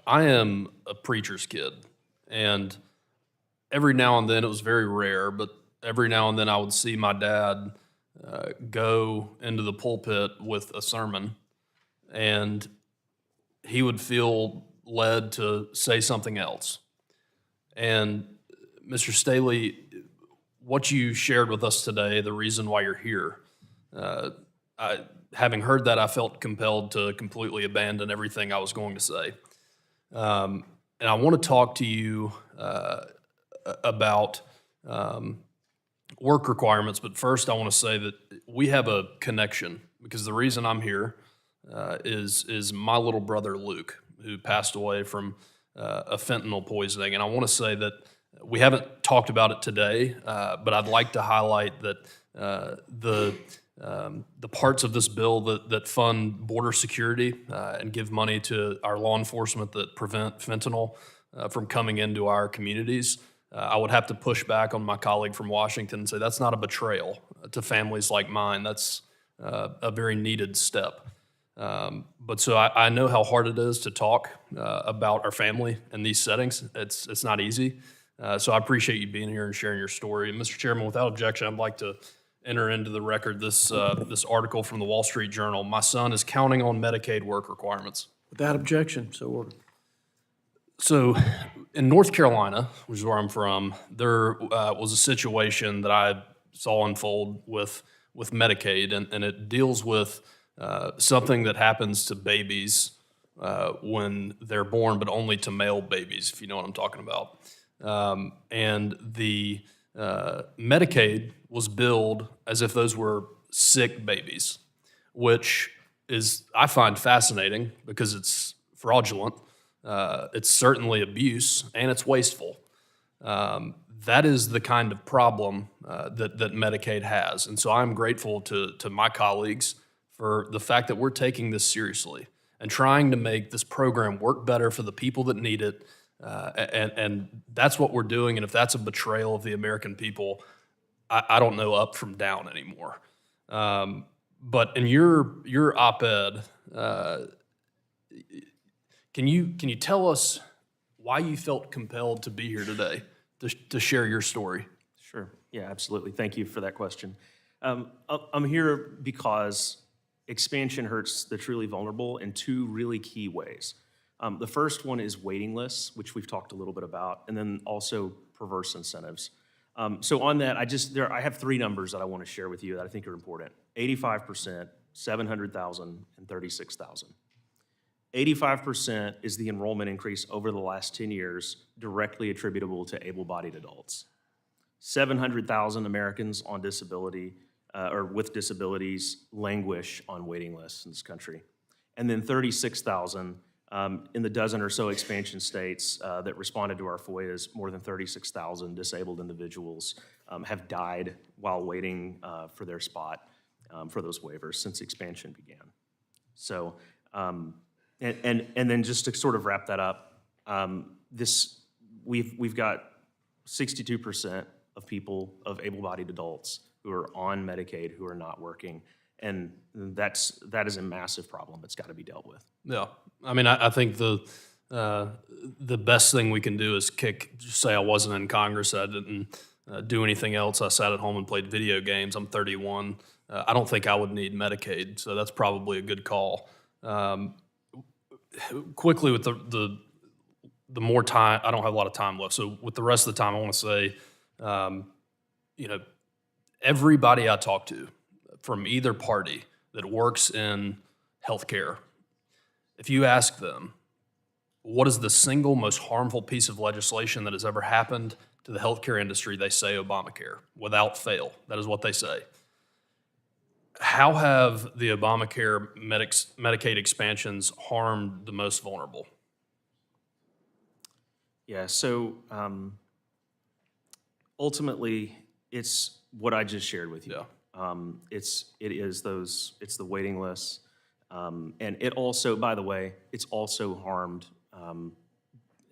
I am a preacher's kid, and every now and then it was very rare, but every now and then I would see my dad go into the pulpit with a sermon, and he would feel led to say something else. And Mr. Staley, what you shared with us today, the reason why you're here, uh, having heard that, I felt compelled to completely abandon everything I was going to say. And I want to talk to you about work requirements, but first I want to say that we have a connection because the reason I'm here is my little brother Luke, who passed away from a fentanyl poisoning. And I want to say that we haven't talked about it today, but I'd like to highlight that the parts of this bill that fund border security and give money to our law enforcement that prevent fentanyl from coming into our communities, I would have to push back on my colleague from Washington and say that's not a betrayal to families like mine. That's a very needed step. But so I know how hard it is to talk about our family in these settings. It's not easy. So I appreciate you being here and sharing your story. And Mr. Chairman, without objection, I'd like to enter into the record this article from the Wall Street Journal. My son is counting on Medicaid work requirements. Without objection, so ordered. So in North Carolina, which is where I'm from, there was a situation that I saw unfold with Medicaid, and it deals with something that happens to babies when they're born, but only to male babies, if you know what I'm talking about. And the Medicaid was billed as if those were sick babies, which is, I find fascinating because it's fraudulent. It's certainly abuse, and it's wasteful. That is the kind of problem that Medicaid has. And so I'm grateful to my colleagues for the fact that we're taking this seriously and trying to make this program work better for the people that need it. And that's what we're doing. And if that's a betrayal of the American people, I don't know up from down anymore. But in your op-ed, can you tell us why you felt compelled to be here today to share your story? Sure. Yeah, absolutely. Thank you for that question. I'm here because expansion hurts the truly vulnerable in two really key ways. The first one is waiting lists, which we've talked a little bit about, and then also perverse incentives. So on that, I have three numbers that I want to share with you that I think are important. 85%, 700,000, and 36,000. 85% is the enrollment increase over the last 10 years directly attributable to able-bodied adults. 700,000 Americans on disability or with disabilities languish on waiting lists in this country. And then 36,000 in the dozen or so expansion states that responded to our FOIAs, more than 36,000 disabled individuals have died while waiting for their spot for those waivers since expansion began. So, and then just to sort of wrap that up, we've got 62% of people, of able-bodied adults who are on Medicaid who are not working. And that is a massive problem that's got to be dealt with. Yeah, I mean, I think the best thing we can do is just say I wasn't in Congress, I didn't do anything else, I sat at home and played video games. I'm 31. I don't think I would need Medicaid, so that's probably a good call. Quickly, with the more time, I don't have a lot of time left, so with the rest of the time, I want to say, everybody I talk to from either party that works in healthcare, if you ask them, what is the single most harmful piece of legislation that has ever happened to the healthcare industry, they say Obamacare, without fail. That is what they say. How have the Obamacare Medicaid expansions harmed the most vulnerable? Yeah, so ultimately, it's what I just shared with you. Yeah. It's the waiting lists, and it also, by the way, it's also harmed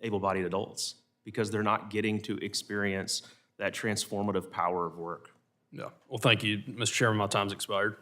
able-bodied adults because they're not getting to experience that transformative power of work. Yeah. Well, thank you, Mr. Chairman. My time's expired.